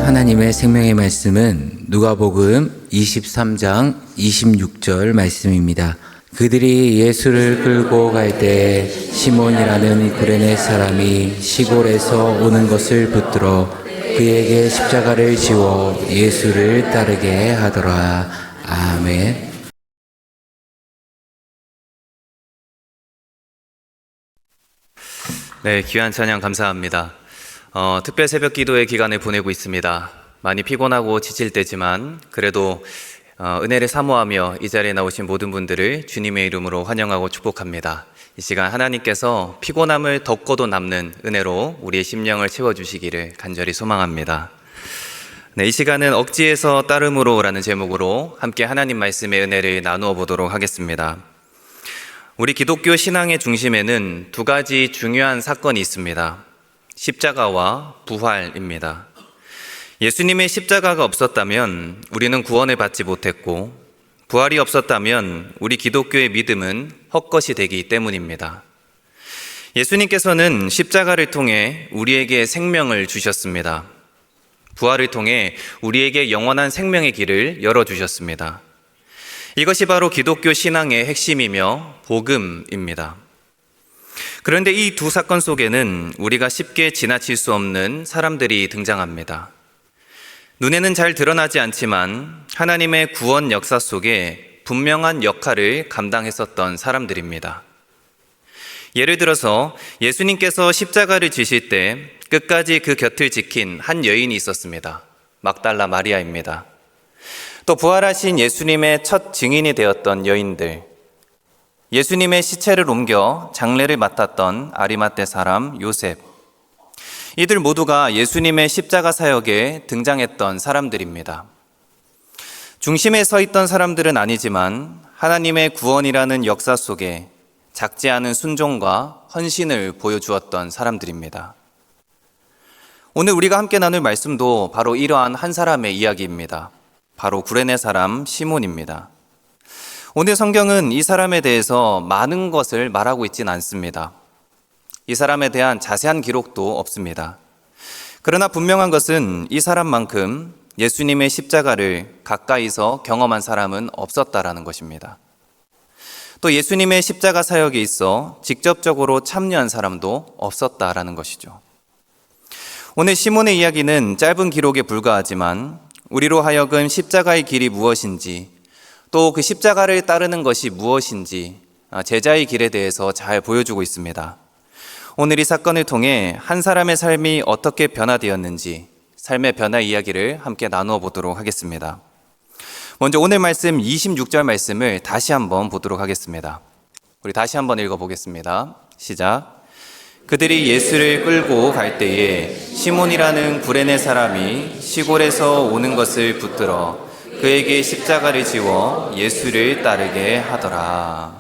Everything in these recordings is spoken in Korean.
하나님의 생명의 말씀은 누가복음 23장 26절 말씀입니다. 그들이 예수를 끌고 갈 때 시몬이라는 구레네 사람이 시골에서 오는 것을 붙들어 그에게 십자가를 지워 예수를 따르게 하더라. 아멘. 네, 귀한 찬양 감사합니다. 특별 새벽 기도의 기간을 보내고 있습니다. 많이 피곤하고 지칠 때지만 그래도 은혜를 사모하며 이 자리에 나오신 모든 분들을 주님의 이름으로 환영하고 축복합니다. 이 시간 하나님께서 피곤함을 덮고도 남는 은혜로 우리의 심령을 채워주시기를 간절히 소망합니다. 네, 이 시간은 억지에서 따름으로라는 제목으로 함께 하나님 말씀의 은혜를 나누어 보도록 하겠습니다. 우리 기독교 신앙의 중심에는 두 가지 중요한 사건이 있습니다. 십자가와 부활입니다. 예수님의 십자가가 없었다면 우리는 구원을 받지 못했고, 부활이 없었다면 우리 기독교의 믿음은 헛것이 되기 때문입니다. 예수님께서는 십자가를 통해 우리에게 생명을 주셨습니다. 부활을 통해 우리에게 영원한 생명의 길을 열어주셨습니다. 이것이 바로 기독교 신앙의 핵심이며 복음입니다. 그런데 이 두 사건 속에는 우리가 쉽게 지나칠 수 없는 사람들이 등장합니다. 눈에는 잘 드러나지 않지만 하나님의 구원 역사 속에 분명한 역할을 감당했었던 사람들입니다. 예를 들어서 예수님께서 십자가를 지실 때 끝까지 그 곁을 지킨 한 여인이 있었습니다. 막달라 마리아입니다. 또 부활하신 예수님의 첫 증인이 되었던 여인들, 예수님의 시체를 옮겨 장례를 맡았던 아리마떼 사람 요셉, 이들 모두가 예수님의 십자가 사역에 등장했던 사람들입니다. 중심에 서 있던 사람들은 아니지만 하나님의 구원이라는 역사 속에 작지 않은 순종과 헌신을 보여주었던 사람들입니다. 오늘 우리가 함께 나눌 말씀도 바로 이러한 한 사람의 이야기입니다. 바로 구레네 사람 시몬입니다. 오늘 성경은 이 사람에 대해서 많은 것을 말하고 있진 않습니다. 이 사람에 대한 자세한 기록도 없습니다. 그러나 분명한 것은 이 사람만큼 예수님의 십자가를 가까이서 경험한 사람은 없었다라는 것입니다. 또 예수님의 십자가 사역에 있어 직접적으로 참여한 사람도 없었다라는 것이죠. 오늘 시몬의 이야기는 짧은 기록에 불과하지만 우리로 하여금 십자가의 길이 무엇인지, 또 그 십자가를 따르는 것이 무엇인지 제자의 길에 대해서 잘 보여주고 있습니다. 오늘 이 사건을 통해 한 사람의 삶이 어떻게 변화되었는지 삶의 변화 이야기를 함께 나누어 보도록 하겠습니다. 먼저 오늘 말씀 26절 말씀을 다시 한번 보도록 하겠습니다. 우리 다시 한번 읽어보겠습니다. 시작. 그들이 예수를 끌고 갈 때에 시몬이라는 구레네 사람이 시골에서 오는 것을 붙들어 그에게 십자가를 지워 예수를 따르게 하더라.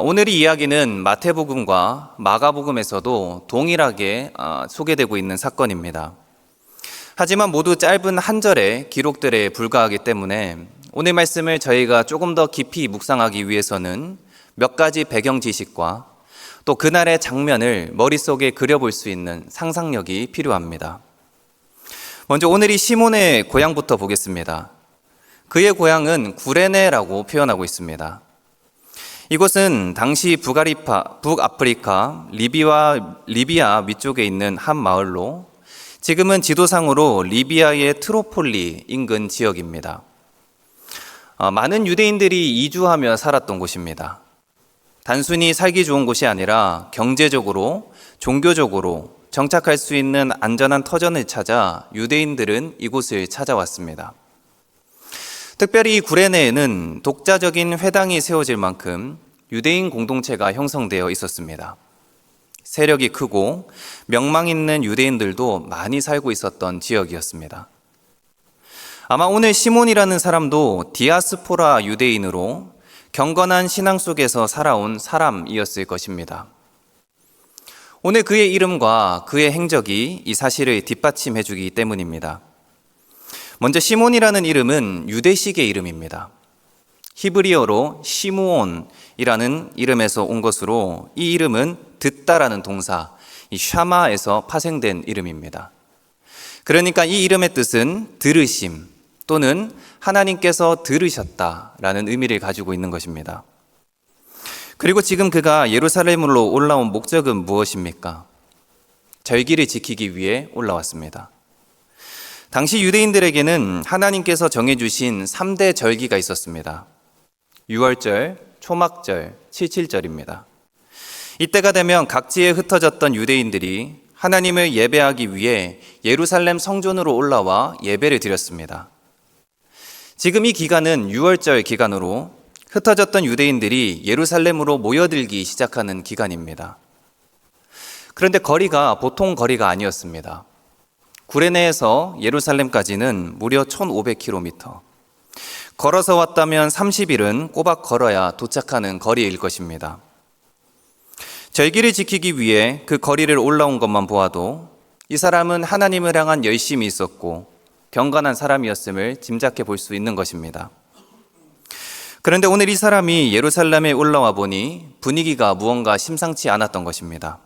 오늘 이 이야기는 마태복음과 마가복음에서도 동일하게 소개되고 있는 사건입니다. 하지만 모두 짧은 한 절의 기록들에 불과하기 때문에 오늘 말씀을 저희가 조금 더 깊이 묵상하기 위해서는 몇 가지 배경 지식과 또 그날의 장면을 머릿속에 그려볼 수 있는 상상력이 필요합니다. 먼저 오늘 이 시몬의 고향부터 보겠습니다. 그의 고향은 구레네라고 표현하고 있습니다. 이곳은 당시 북아프리카 리비아 위쪽에 있는 한 마을로 지금은 지도상으로 리비아의 트로폴리 인근 지역입니다. 많은 유대인들이 이주하며 살았던 곳입니다. 단순히 살기 좋은 곳이 아니라 경제적으로, 종교적으로 정착할 수 있는 안전한 터전을 찾아 유대인들은 이곳을 찾아왔습니다. 특별히 이 구레네에는 독자적인 회당이 세워질 만큼 유대인 공동체가 형성되어 있었습니다. 세력이 크고 명망 있는 유대인들도 많이 살고 있었던 지역이었습니다. 아마 오늘 시몬이라는 사람도 디아스포라 유대인으로 경건한 신앙 속에서 살아온 사람이었을 것입니다. 오늘 그의 이름과 그의 행적이 이 사실을 뒷받침해 주기 때문입니다. 먼저 시몬이라는 이름은 유대식의 이름입니다. 히브리어로 시므온이라는 이름에서 온 것으로 이 이름은 듣다라는 동사, 이 샤마에서 파생된 이름입니다. 그러니까 이 이름의 뜻은 들으심 또는 하나님께서 들으셨다라는 의미를 가지고 있는 것입니다. 그리고 지금 그가 예루살렘으로 올라온 목적은 무엇입니까? 절기를 지키기 위해 올라왔습니다. 당시 유대인들에게는 하나님께서 정해주신 3대 절기가 있었습니다. 유월절, 초막절, 칠칠절입니다. 이때가 되면 각지에 흩어졌던 유대인들이 하나님을 예배하기 위해 예루살렘 성전으로 올라와 예배를 드렸습니다. 지금 이 기간은 유월절 기간으로 흩어졌던 유대인들이 예루살렘으로 모여들기 시작하는 기간입니다. 그런데 거리가 보통 거리가 아니었습니다. 구레네에서 예루살렘까지는 무려 1500km. 걸어서 왔다면 30일은 꼬박 걸어야 도착하는 거리일 것입니다. 절기를 지키기 위해 그 거리를 올라온 것만 보아도 이 사람은 하나님을 향한 열심이 있었고 경건한 사람이었음을 짐작해 볼 수 있는 것입니다. 그런데 오늘 이 사람이 예루살렘에 올라와 보니 분위기가 무언가 심상치 않았던 것입니다.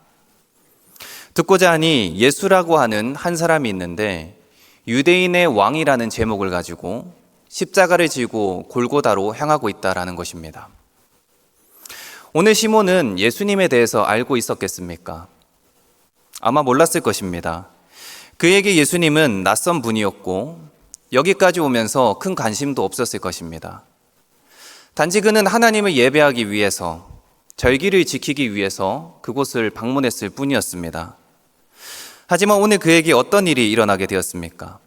듣고자 하니 예수라고 하는 한 사람이 있는데 유대인의 왕이라는 제목을 가지고 십자가를 지고 골고다로 향하고 있다라는 것입니다. 오늘 시몬은 예수님에 대해서 알고 있었겠습니까? 아마 몰랐을 것입니다. 그에게 예수님은 낯선 분이었고 여기까지 오면서 큰 관심도 없었을 것입니다. 단지 그는 하나님을 예배하기 위해서, 절기를 지키기 위해서 그곳을 방문했을 뿐이었습니다. 하지만 오늘 그에게 어떤 일이 일어나게 되었습니까?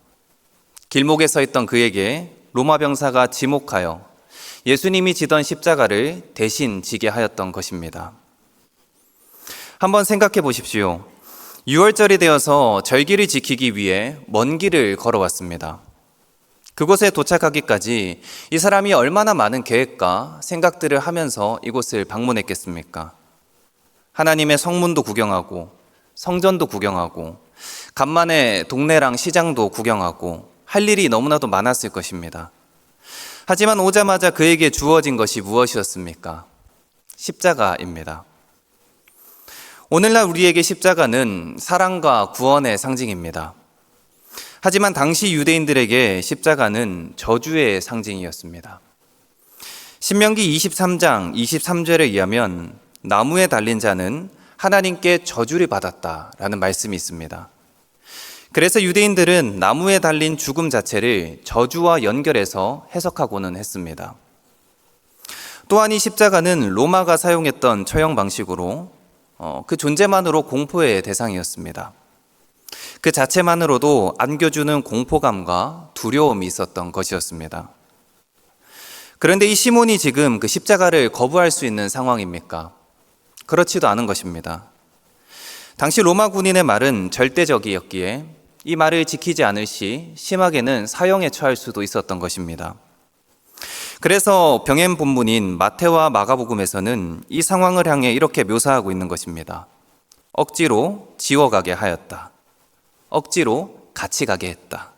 길목에 서 있던 그에게 로마 병사가 지목하여 예수님이 지던 십자가를 대신 지게 하였던 것입니다. 한번 생각해 보십시오. 6월절이 되어서 절기를 지키기 위해 먼 길을 걸어왔습니다. 그곳에 도착하기까지 이 사람이 얼마나 많은 계획과 생각들을 하면서 이곳을 방문했겠습니까? 하나님의 성문도 구경하고 성전도 구경하고 간만에 동네랑 시장도 구경하고 할 일이 너무나도 많았을 것입니다. 하지만 오자마자 그에게 주어진 것이 무엇이었습니까? 십자가입니다. 오늘날 우리에게 십자가는 사랑과 구원의 상징입니다. 하지만 당시 유대인들에게 십자가는 저주의 상징이었습니다. 신명기 23장 23절에 의하면 나무에 달린 자는 하나님께 저주를 받았다라는 말씀이 있습니다. 그래서 유대인들은 나무에 달린 죽음 자체를 저주와 연결해서 해석하고는 했습니다. 또한 이 십자가는 로마가 사용했던 처형 방식으로 그 존재만으로 공포의 대상이었습니다. 그 자체만으로도 안겨주는 공포감과 두려움이 있었던 것이었습니다. 그런데 이 시몬이 지금 그 십자가를 거부할 수 있는 상황입니까? 그렇지도 않은 것입니다. 당시 로마 군인의 말은 절대적이었기에 이 말을 지키지 않을 시 심하게는 사형에 처할 수도 있었던 것입니다. 그래서 병행 본문인 마태와 마가복음에서는 이 상황을 향해 이렇게 묘사하고 있는 것입니다. 억지로 지워가게 하였다. 억지로 같이 가게 했다.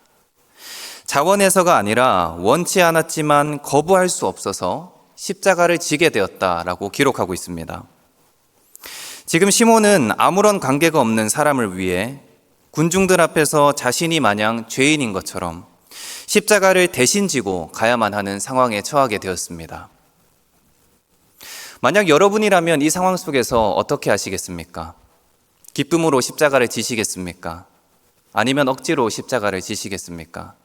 자원해서가 아니라 원치 않았지만 거부할 수 없어서 십자가를 지게 되었다라고 기록하고 있습니다. 지금 시몬은 아무런 관계가 없는 사람을 위해 군중들 앞에서 자신이 마냥 죄인인 것처럼 십자가를 대신 지고 가야만 하는 상황에 처하게 되었습니다. 만약 여러분이라면 이 상황 속에서 어떻게 하시겠습니까? 기쁨으로 십자가를 지시겠습니까? 아니면 억지로 십자가를 지시겠습니까?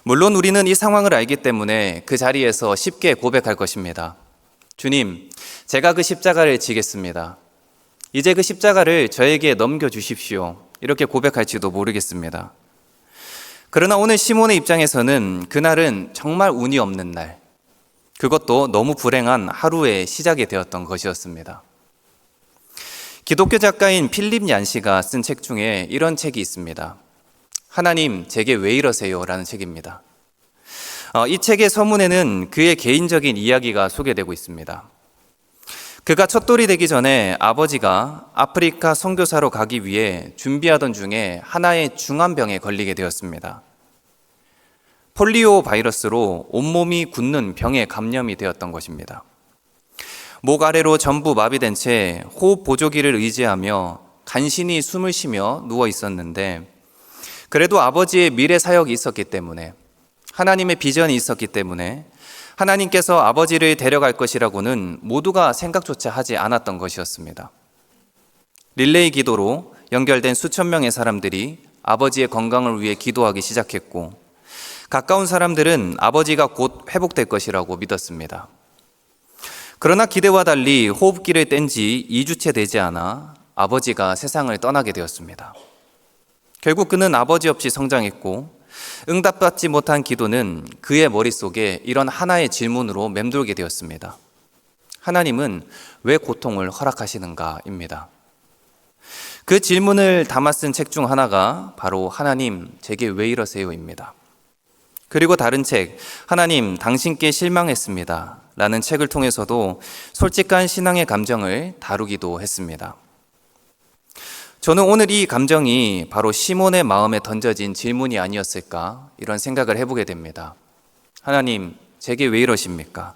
물론 우리는 이 상황을 알기 때문에 그 자리에서 쉽게 고백할 것입니다. 주님, 제가 그 십자가를 지겠습니다. 이제 그 십자가를 저에게 넘겨주십시오. 이렇게 고백할지도 모르겠습니다. 그러나 오늘 시몬의 입장에서는 그날은 정말 운이 없는 날, 그것도 너무 불행한 하루의 시작이 되었던 것이었습니다. 기독교 작가인 필립 얀시가 쓴 책 중에 이런 책이 있습니다. 하나님, 제게 왜 이러세요? 라는 책입니다. 이 책의 서문에는 그의 개인적인 이야기가 소개되고 있습니다. 그가 첫돌이 되기 전에 아버지가 아프리카 선교사로 가기 위해 준비하던 중에 하나의 중환병에 걸리게 되었습니다. 폴리오 바이러스로 온몸이 굳는 병에 감염이 되었던 것입니다. 목 아래로 전부 마비된 채 호흡 보조기를 의지하며 간신히 숨을 쉬며 누워 있었는데 그래도 아버지의 미래 사역이 있었기 때문에, 하나님의 비전이 있었기 때문에 하나님께서 아버지를 데려갈 것이라고는 모두가 생각조차 하지 않았던 것이었습니다. 릴레이 기도로 연결된 수천 명의 사람들이 아버지의 건강을 위해 기도하기 시작했고, 가까운 사람들은 아버지가 곧 회복될 것이라고 믿었습니다. 그러나 기대와 달리 호흡기를 뗀 지 2주째 되지 않아 아버지가 세상을 떠나게 되었습니다. 결국 그는 아버지 없이 성장했고, 응답받지 못한 기도는 그의 머릿속에 이런 하나의 질문으로 맴돌게 되었습니다. 하나님은 왜 고통을 허락하시는가입니다. 그 질문을 담아 쓴 책 중 하나가 바로 하나님, 제게 왜 이러세요입니다. 그리고 다른 책, 하나님, 당신께 실망했습니다 라는 책을 통해서도 솔직한 신앙의 감정을 다루기도 했습니다. 저는 오늘 이 감정이 바로 시몬의 마음에 던져진 질문이 아니었을까, 이런 생각을 해보게 됩니다. 하나님, 제게 왜 이러십니까?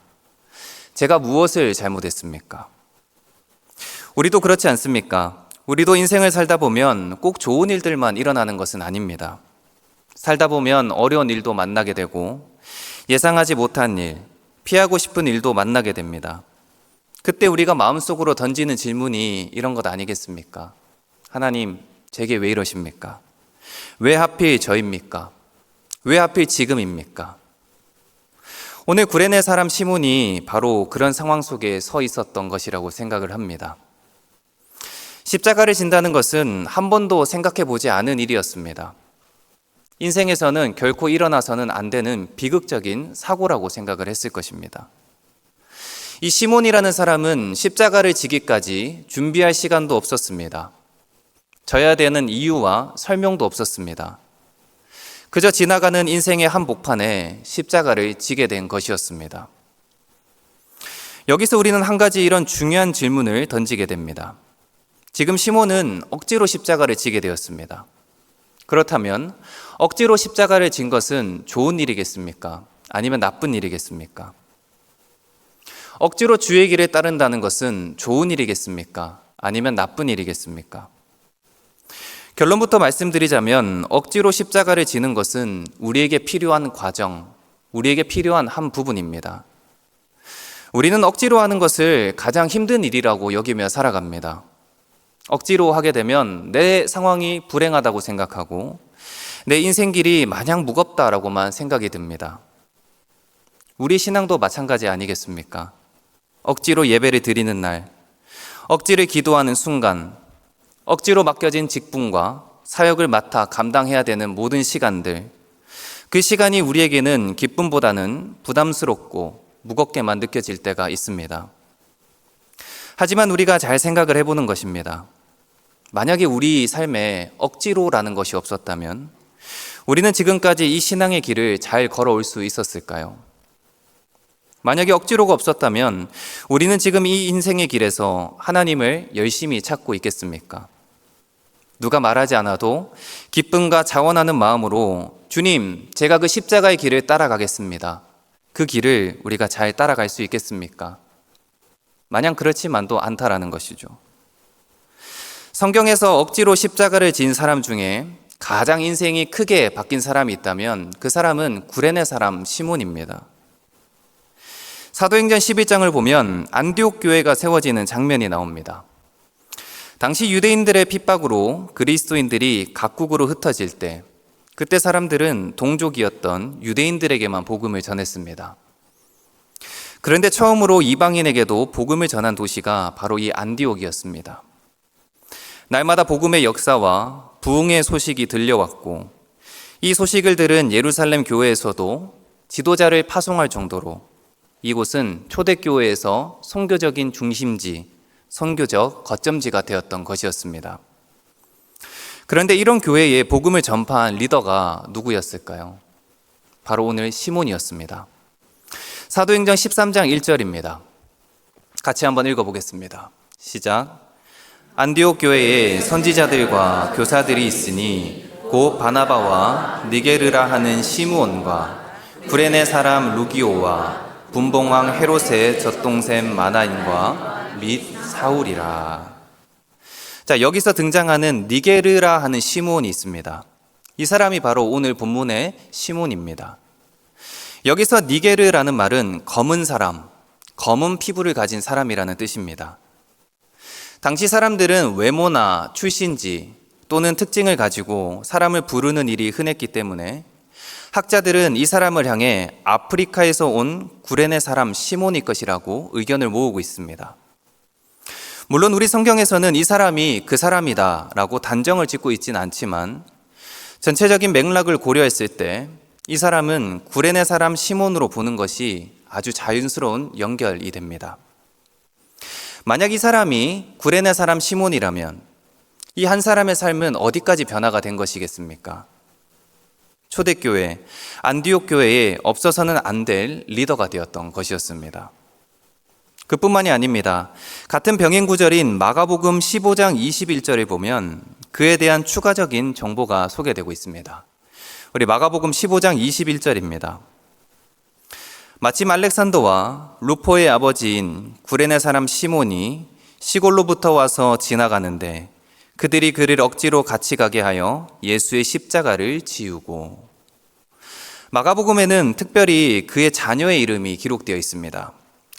제가 무엇을 잘못했습니까? 우리도 그렇지 않습니까? 우리도 인생을 살다 보면 꼭 좋은 일들만 일어나는 것은 아닙니다. 살다 보면 어려운 일도 만나게 되고, 예상하지 못한 일, 피하고 싶은 일도 만나게 됩니다. 그때 우리가 마음속으로 던지는 질문이 이런 것 아니겠습니까? 하나님, 제게 왜 이러십니까? 왜 하필 저입니까? 왜 하필 지금입니까? 오늘 구레네 사람 시몬이 바로 그런 상황 속에 서 있었던 것이라고 생각을 합니다. 십자가를 진다는 것은 한 번도 생각해 보지 않은 일이었습니다. 인생에서는 결코 일어나서는 안 되는 비극적인 사고라고 생각을 했을 것입니다. 이 시몬이라는 사람은 십자가를 지기까지 준비할 시간도 없었습니다. 져야 되는 이유와 설명도 없었습니다. 그저 지나가는 인생의 한복판에 십자가를 지게 된 것이었습니다. 여기서 우리는 한 가지 이런 중요한 질문을 던지게 됩니다. 지금 시몬은 억지로 십자가를 지게 되었습니다. 그렇다면 억지로 십자가를 진 것은 좋은 일이겠습니까? 아니면 나쁜 일이겠습니까? 억지로 주의 길에 따른다는 것은 좋은 일이겠습니까? 아니면 나쁜 일이겠습니까? 결론부터 말씀드리자면 억지로 십자가를 지는 것은 우리에게 필요한 과정, 우리에게 필요한 한 부분입니다. 우리는 억지로 하는 것을 가장 힘든 일이라고 여기며 살아갑니다. 억지로 하게 되면 내 상황이 불행하다고 생각하고 내 인생길이 마냥 무겁다라고만 생각이 듭니다. 우리 신앙도 마찬가지 아니겠습니까? 억지로 예배를 드리는 날, 억지로 기도하는 순간, 억지로 맡겨진 직분과 사역을 맡아 감당해야 되는 모든 시간들, 그 시간이 우리에게는 기쁨보다는 부담스럽고 무겁게만 느껴질 때가 있습니다. 하지만 우리가 잘 생각을 해보는 것입니다. 만약에 우리 삶에 억지로라는 것이 없었다면 우리는 지금까지 이 신앙의 길을 잘 걸어올 수 있었을까요? 만약에 억지로가 없었다면 우리는 지금 이 인생의 길에서 하나님을 열심히 찾고 있겠습니까? 누가 말하지 않아도 기쁨과 자원하는 마음으로 주님, 제가 그 십자가의 길을 따라가겠습니다. 그 길을 우리가 잘 따라갈 수 있겠습니까? 마냥 그렇지만도 않다라는 것이죠. 성경에서 억지로 십자가를 진 사람 중에 가장 인생이 크게 바뀐 사람이 있다면 그 사람은 구레네 사람 시몬입니다. 사도행전 11장을 보면 안디옥 교회가 세워지는 장면이 나옵니다. 당시 유대인들의 핍박으로 그리스도인들이 각국으로 흩어질 때 그때 사람들은 동족이었던 유대인들에게만 복음을 전했습니다. 그런데 처음으로 이방인에게도 복음을 전한 도시가 바로 이 안디옥이었습니다. 날마다 복음의 역사와 부흥의 소식이 들려왔고 이 소식을 들은 예루살렘 교회에서도 지도자를 파송할 정도로 이곳은 초대교회에서 선교적인 중심지, 선교적 거점지가 되었던 것이었습니다. 그런데 이런 교회에 복음을 전파한 리더가 누구였을까요? 바로 오늘 시몬이었습니다. 사도행전 13장 1절입니다. 같이 한번 읽어보겠습니다. 시작. 안디옥 교회에 선지자들과 교사들이 있으니 곧 바나바와 니게르라 하는 시므온과 구레네 사람 루기오와 분봉왕 헤롯의 젖동생 마나인과 및 사울이라. 자, 여기서 등장하는 니게르라 하는 시므온이 있습니다. 이 사람이 바로 오늘 본문의 시몬입니다. 여기서 니게르라는 말은 검은 사람, 검은 피부를 가진 사람이라는 뜻입니다. 당시 사람들은 외모나 출신지 또는 특징을 가지고 사람을 부르는 일이 흔했기 때문에 학자들은 이 사람을 향해 아프리카에서 온 구레네 사람 시몬일 것이라고 의견을 모으고 있습니다. 물론 우리 성경에서는 이 사람이 그 사람이다 라고 단정을 짓고 있진 않지만 전체적인 맥락을 고려했을 때 이 사람은 구레네 사람 시몬으로 보는 것이 아주 자연스러운 연결이 됩니다. 만약 이 사람이 구레네 사람 시몬이라면 이 한 사람의 삶은 어디까지 변화가 된 것이겠습니까? 초대교회, 안디옥 교회에 없어서는 안 될 리더가 되었던 것이었습니다. 그뿐만이 아닙니다. 같은 병행 구절인 마가복음 15장 21절을 보면 그에 대한 추가적인 정보가 소개되고 있습니다. 우리 마가복음 15장 21절입니다. 마침 알렉산더와 루포의 아버지인 구레네 사람 시몬이 시골로부터 와서 지나가는데 그들이 그를 억지로 같이 가게 하여 예수의 십자가를 지우고. 마가복음에는 특별히 그의 자녀의 이름이 기록되어 있습니다.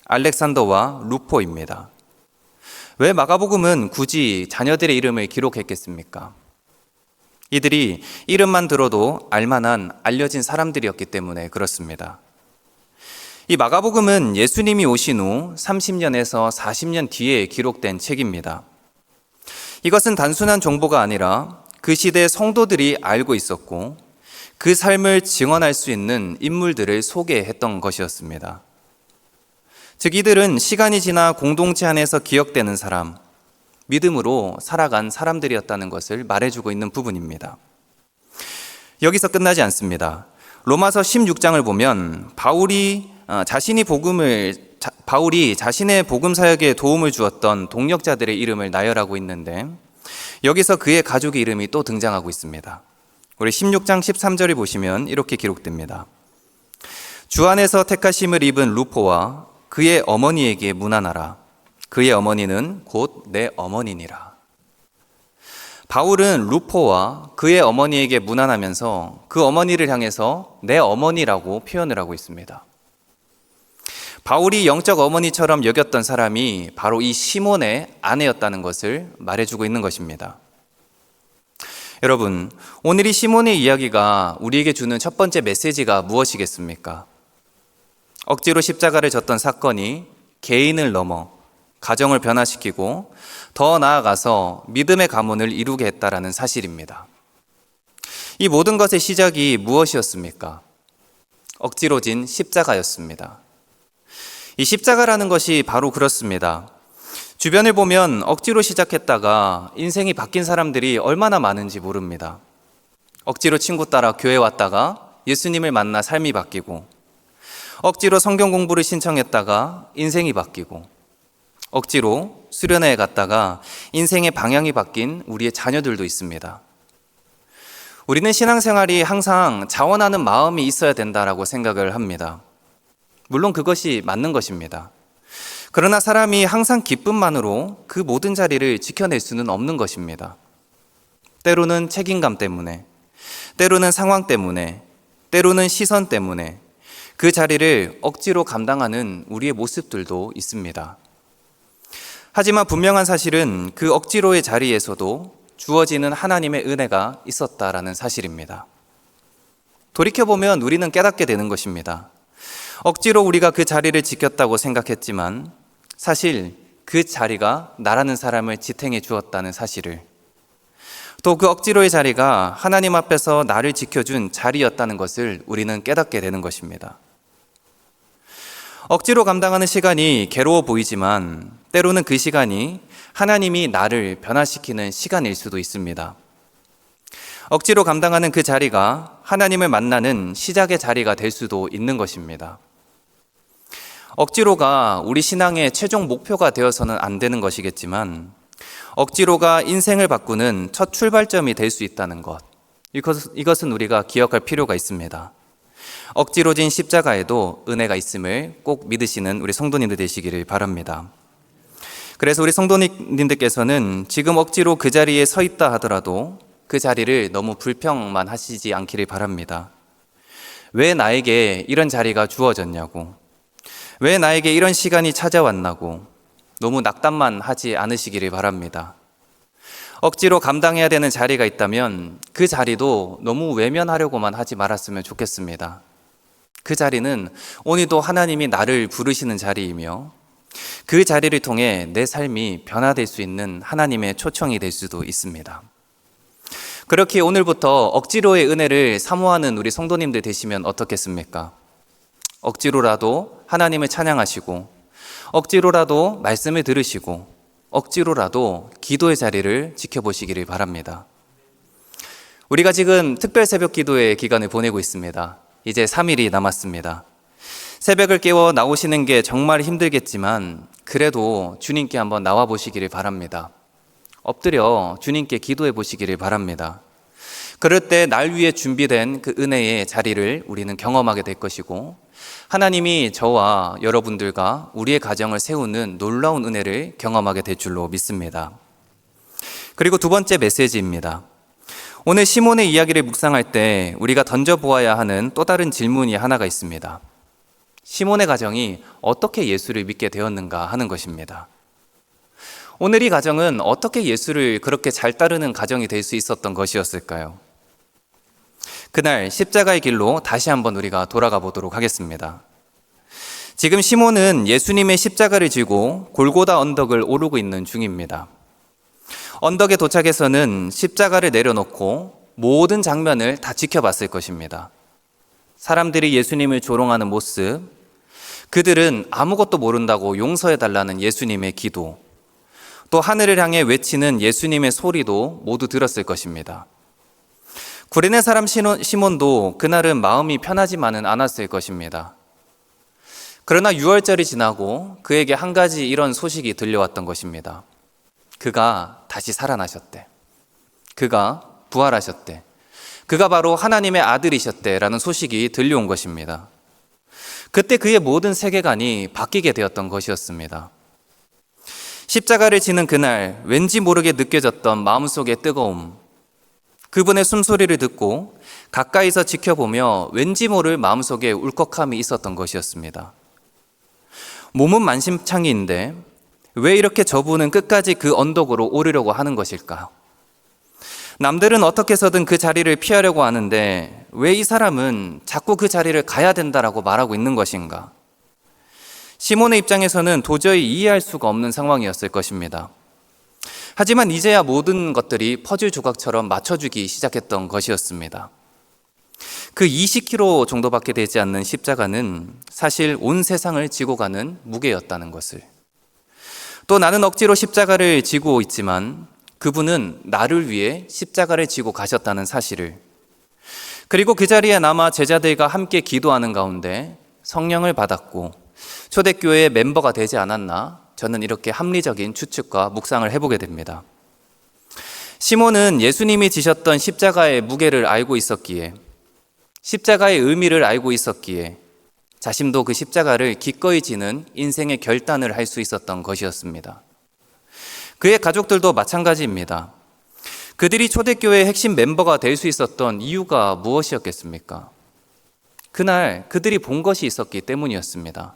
알렉산더와 루포입니다. 왜 마가복음은 굳이 자녀들의 이름을 기록했겠습니까? 이들이 이름만 들어도 알만한 알려진 사람들이었기 때문에 그렇습니다. 이 마가복음은 예수님이 오신 후 30년에서 40년 뒤에 기록된 책입니다. 이것은 단순한 정보가 아니라 그 시대의 성도들이 알고 있었고 그 삶을 증언할 수 있는 인물들을 소개했던 것이었습니다. 즉 이들은 시간이 지나 공동체 안에서 기억되는 사람, 믿음으로 살아간 사람들이었다는 것을 말해주고 있는 부분입니다. 여기서 끝나지 않습니다. 로마서 16장을 보면 바울이 자신의 복음 사역에 도움을 주었던 동력자들의 이름을 나열하고 있는데 여기서 그의 가족의 이름이 또 등장하고 있습니다. 우리 16장 13절을 보시면 이렇게 기록됩니다. 주 안에서 택하심을 입은 루포와 그의 어머니에게 문안하라. 그의 어머니는 곧 내 어머니니라. 바울은 루포와 그의 어머니에게 문안하면서 그 어머니를 향해서 내 어머니라고 표현을 하고 있습니다. 바울이 영적 어머니처럼 여겼던 사람이 바로 이 시몬의 아내였다는 것을 말해주고 있는 것입니다. 여러분, 오늘 이 시몬의 이야기가 우리에게 주는 첫 번째 메시지가 무엇이겠습니까? 억지로 십자가를 졌던 사건이 개인을 넘어 가정을 변화시키고 더 나아가서 믿음의 가문을 이루게 했다라는 사실입니다. 이 모든 것의 시작이 무엇이었습니까? 억지로 진 십자가였습니다. 이 십자가라는 것이 바로 그렇습니다. 주변을 보면 억지로 시작했다가 인생이 바뀐 사람들이 얼마나 많은지 모릅니다. 억지로 친구 따라 교회 왔다가 예수님을 만나 삶이 바뀌고, 억지로 성경 공부를 신청했다가 인생이 바뀌고, 억지로 수련회에 갔다가 인생의 방향이 바뀐 우리의 자녀들도 있습니다. 우리는 신앙생활이 항상 자원하는 마음이 있어야 된다라고 생각을 합니다. 물론 그것이 맞는 것입니다. 그러나 사람이 항상 기쁨만으로 그 모든 자리를 지켜낼 수는 없는 것입니다. 때로는 책임감 때문에, 때로는 상황 때문에, 때로는 시선 때문에 그 자리를 억지로 감당하는 우리의 모습들도 있습니다. 하지만 분명한 사실은 그 억지로의 자리에서도 주어지는 하나님의 은혜가 있었다라는 사실입니다. 돌이켜보면 우리는 깨닫게 되는 것입니다. 억지로 우리가 그 자리를 지켰다고 생각했지만 사실 그 자리가 나라는 사람을 지탱해 주었다는 사실을, 또 그 억지로의 자리가 하나님 앞에서 나를 지켜준 자리였다는 것을 우리는 깨닫게 되는 것입니다. 억지로 감당하는 시간이 괴로워 보이지만 때로는 그 시간이 하나님이 나를 변화시키는 시간일 수도 있습니다. 억지로 감당하는 그 자리가 하나님을 만나는 시작의 자리가 될 수도 있는 것입니다. 억지로가 우리 신앙의 최종 목표가 되어서는 안 되는 것이겠지만 억지로가 인생을 바꾸는 첫 출발점이 될 수 있다는 것, 이것은 우리가 기억할 필요가 있습니다. 억지로 진 십자가에도 은혜가 있음을 꼭 믿으시는 우리 성도님들 되시기를 바랍니다. 그래서 우리 성도님들께서는 지금 억지로 그 자리에 서 있다 하더라도 그 자리를 너무 불평만 하시지 않기를 바랍니다. 왜 나에게 이런 자리가 주어졌냐고, 왜 나에게 이런 시간이 찾아왔나고 너무 낙담만 하지 않으시기를 바랍니다. 억지로 감당해야 되는 자리가 있다면 그 자리도 너무 외면하려고만 하지 말았으면 좋겠습니다. 그 자리는 오늘도 하나님이 나를 부르시는 자리이며 그 자리를 통해 내 삶이 변화될 수 있는 하나님의 초청이 될 수도 있습니다. 그렇게 오늘부터 억지로의 은혜를 사모하는 우리 성도님들 되시면 어떻겠습니까? 억지로라도 하나님을 찬양하시고, 억지로라도 말씀을 들으시고, 억지로라도 기도의 자리를 지켜보시기를 바랍니다. 우리가 지금 특별 새벽 기도의 기간을 보내고 있습니다. 이제 3일이 남았습니다. 새벽을 깨워 나오시는 게 정말 힘들겠지만 그래도 주님께 한번 나와 보시기를 바랍니다. 엎드려 주님께 기도해 보시기를 바랍니다. 그럴 때 날 위해 준비된 그 은혜의 자리를 우리는 경험하게 될 것이고, 하나님이 저와 여러분들과 우리의 가정을 세우는 놀라운 은혜를 경험하게 될 줄로 믿습니다. 그리고 두 번째 메시지입니다. 오늘 시몬의 이야기를 묵상할 때 우리가 던져보아야 하는 또 다른 질문이 하나가 있습니다. 시몬의 가정이 어떻게 예수를 믿게 되었는가 하는 것입니다. 오늘 이 가정은 어떻게 예수를 그렇게 잘 따르는 가정이 될 수 있었던 것이었을까요? 그날 십자가의 길로 다시 한번 우리가 돌아가 보도록 하겠습니다. 지금 시몬은 예수님의 십자가를 지고 골고다 언덕을 오르고 있는 중입니다. 언덕에 도착해서는 십자가를 내려놓고 모든 장면을 다 지켜봤을 것입니다. 사람들이 예수님을 조롱하는 모습, 그들은 아무것도 모른다고 용서해달라는 예수님의 기도, 또 하늘을 향해 외치는 예수님의 소리도 모두 들었을 것입니다. 구레네 사람 시몬도 그날은 마음이 편하지만은 않았을 것입니다. 그러나 6월절이 지나고 그에게 한 가지 이런 소식이 들려왔던 것입니다. 그가 다시 살아나셨대. 그가 부활하셨대. 그가 바로 하나님의 아들이셨대라는 소식이 들려온 것입니다. 그때 그의 모든 세계관이 바뀌게 되었던 것이었습니다. 십자가를 지는 그날 왠지 모르게 느껴졌던 마음속의 뜨거움, 그분의 숨소리를 듣고 가까이서 지켜보며 왠지 모를 마음속에 울컥함이 있었던 것이었습니다. 몸은 만신창이인데 왜 이렇게 저분은 끝까지 그 언덕으로 오르려고 하는 것일까? 남들은 어떻게 해서든 그 자리를 피하려고 하는데 왜 이 사람은 자꾸 그 자리를 가야 된다라고 말하고 있는 것인가? 시몬의 입장에서는 도저히 이해할 수가 없는 상황이었을 것입니다. 하지만 이제야 모든 것들이 퍼즐 조각처럼 맞춰주기 시작했던 것이었습니다. 그 20kg 정도밖에 되지 않는 십자가는 사실 온 세상을 지고 가는 무게였다는 것을, 또 나는 억지로 십자가를 지고 있지만 그분은 나를 위해 십자가를 지고 가셨다는 사실을, 그리고 그 자리에 남아 제자들과 함께 기도하는 가운데 성령을 받았고 초대교회의 멤버가 되지 않았나, 저는 이렇게 합리적인 추측과 묵상을 해보게 됩니다. 시몬은 예수님이 지셨던 십자가의 무게를 알고 있었기에, 십자가의 의미를 알고 있었기에 자신도 그 십자가를 기꺼이 지는 인생의 결단을 할 수 있었던 것이었습니다. 그의 가족들도 마찬가지입니다. 그들이 초대교회의 핵심 멤버가 될 수 있었던 이유가 무엇이었겠습니까? 그날 그들이 본 것이 있었기 때문이었습니다.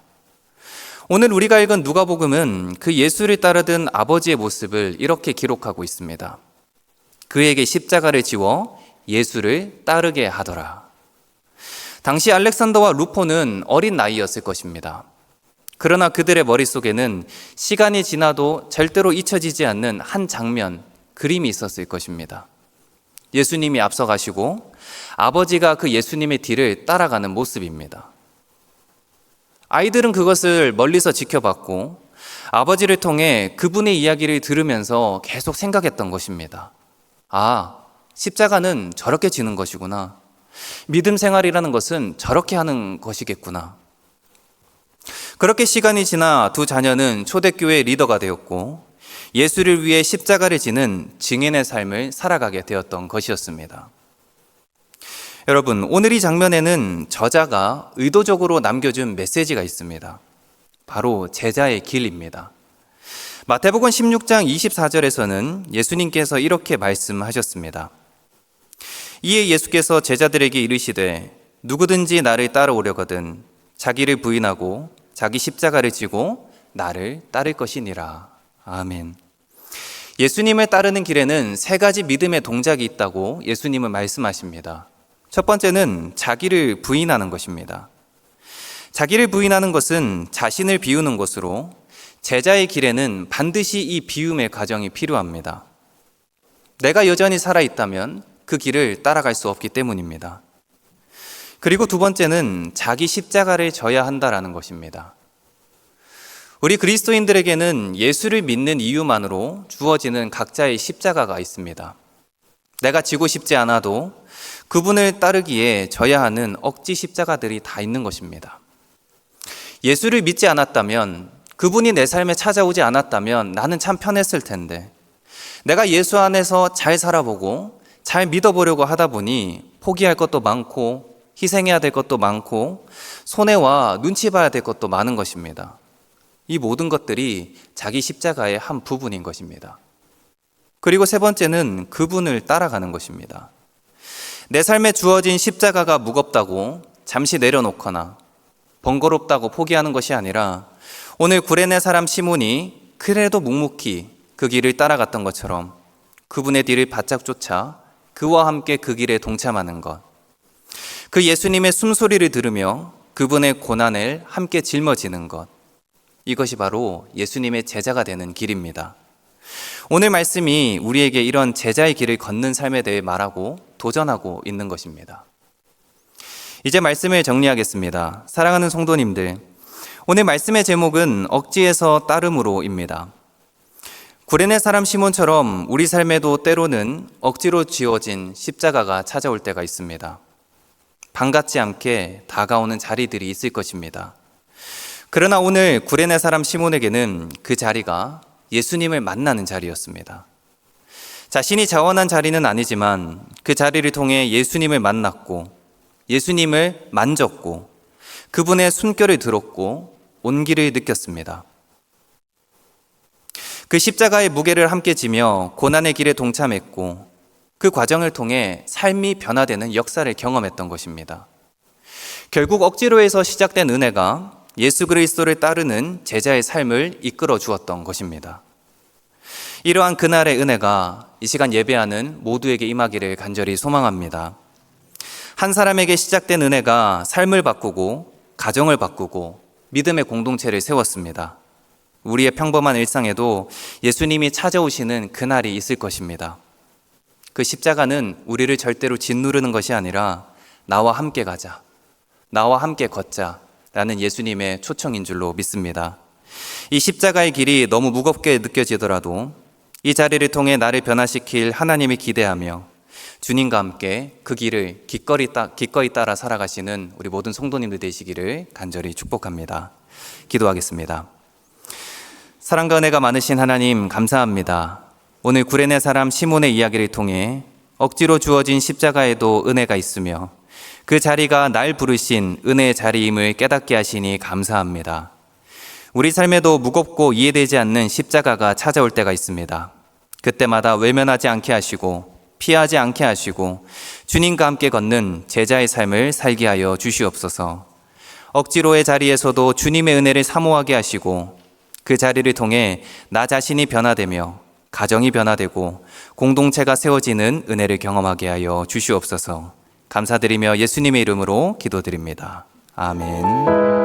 오늘 우리가 읽은 누가복음은 그 예수를 따르던 아버지의 모습을 이렇게 기록하고 있습니다. 그에게 십자가를 지워 예수를 따르게 하더라. 당시 알렉산더와 루포는 어린 나이였을 것입니다. 그러나 그들의 머릿속에는 시간이 지나도 절대로 잊혀지지 않는 한 장면, 그림이 있었을 것입니다. 예수님이 앞서가시고 아버지가 그 예수님의 뒤를 따라가는 모습입니다. 아이들은 그것을 멀리서 지켜봤고 아버지를 통해 그분의 이야기를 들으면서 계속 생각했던 것입니다. 아, 십자가는 저렇게 지는 것이구나. 믿음 생활이라는 것은 저렇게 하는 것이겠구나. 그렇게 시간이 지나 두 자녀는 초대교회 리더가 되었고 예수를 위해 십자가를 지는 증인의 삶을 살아가게 되었던 것이었습니다. 여러분, 오늘 이 장면에는 저자가 의도적으로 남겨준 메시지가 있습니다. 바로 제자의 길입니다. 마태복음 16장 24절에서는 예수님께서 이렇게 말씀하셨습니다. 이에 예수께서 제자들에게 이르시되 누구든지 나를 따라오려거든 자기를 부인하고 자기 십자가를 지고 나를 따를 것이니라. 아멘. 예수님을 따르는 길에는 세 가지 믿음의 동작이 있다고 예수님은 말씀하십니다. 첫 번째는 자기를 부인하는 것입니다. 자기를 부인하는 것은 자신을 비우는 것으로 제자의 길에는 반드시 이 비움의 과정이 필요합니다. 내가 여전히 살아있다면 그 길을 따라갈 수 없기 때문입니다. 그리고 두 번째는 자기 십자가를 져야 한다라는 것입니다. 우리 그리스도인들에게는 예수를 믿는 이유만으로 주어지는 각자의 십자가가 있습니다. 내가 지고 싶지 않아도 그분을 따르기에 져야 하는 억지 십자가들이 다 있는 것입니다. 예수를 믿지 않았다면, 그분이 내 삶에 찾아오지 않았다면 나는 참 편했을 텐데, 내가 예수 안에서 잘 살아보고 잘 믿어보려고 하다 보니 포기할 것도 많고 희생해야 될 것도 많고 손해와 눈치 봐야 될 것도 많은 것입니다. 이 모든 것들이 자기 십자가의 한 부분인 것입니다. 그리고 세 번째는 그분을 따라가는 것입니다. 내 삶에 주어진 십자가가 무겁다고 잠시 내려놓거나 번거롭다고 포기하는 것이 아니라 오늘 구레네 사람 시몬이 그래도 묵묵히 그 길을 따라갔던 것처럼 그분의 뒤를 바짝 쫓아 그와 함께 그 길에 동참하는 것, 그 예수님의 숨소리를 들으며 그분의 고난을 함께 짊어지는 것, 이것이 바로 예수님의 제자가 되는 길입니다. 오늘 말씀이 우리에게 이런 제자의 길을 걷는 삶에 대해 말하고 도전하고 있는 것입니다. 이제 말씀을 정리하겠습니다. 사랑하는 성도님들, 오늘 말씀의 제목은 억지에서 따름으로입니다. 구레네 사람 시몬처럼 우리 삶에도 때로는 억지로 지어진 십자가가 찾아올 때가 있습니다. 반갑지 않게 다가오는 자리들이 있을 것입니다. 그러나 오늘 구레네 사람 시몬에게는 그 자리가 예수님을 만나는 자리였습니다. 자신이 자원한 자리는 아니지만 그 자리를 통해 예수님을 만났고 예수님을 만졌고 그분의 숨결을 들었고 온기를 느꼈습니다. 그 십자가의 무게를 함께 지며 고난의 길에 동참했고 그 과정을 통해 삶이 변화되는 역사를 경험했던 것입니다. 결국 억지로 해서 시작된 은혜가 예수 그리스도를 따르는 제자의 삶을 이끌어 주었던 것입니다. 이러한 그날의 은혜가 이 시간 예배하는 모두에게 임하기를 간절히 소망합니다. 한 사람에게 시작된 은혜가 삶을 바꾸고 가정을 바꾸고 믿음의 공동체를 세웠습니다. 우리의 평범한 일상에도 예수님이 찾아오시는 그날이 있을 것입니다. 그 십자가는 우리를 절대로 짓누르는 것이 아니라 나와 함께 가자, 나와 함께 걷자 라는 예수님의 초청인 줄로 믿습니다. 이 십자가의 길이 너무 무겁게 느껴지더라도 이 자리를 통해 나를 변화시킬 하나님을 기대하며 주님과 함께 그 길을 기꺼이 따라 살아가시는 우리 모든 성도님들 되시기를 간절히 축복합니다. 기도하겠습니다. 사랑과 은혜가 많으신 하나님 감사합니다. 오늘 구레네 사람 시몬의 이야기를 통해 억지로 주어진 십자가에도 은혜가 있으며 그 자리가 날 부르신 은혜의 자리임을 깨닫게 하시니 감사합니다. 우리 삶에도 무겁고 이해되지 않는 십자가가 찾아올 때가 있습니다. 그때마다 외면하지 않게 하시고 피하지 않게 하시고 주님과 함께 걷는 제자의 삶을 살게 하여 주시옵소서. 억지로의 자리에서도 주님의 은혜를 사모하게 하시고 그 자리를 통해 나 자신이 변화되며 가정이 변화되고 공동체가 세워지는 은혜를 경험하게 하여 주시옵소서. 감사드리며 예수님의 이름으로 기도드립니다. 아멘.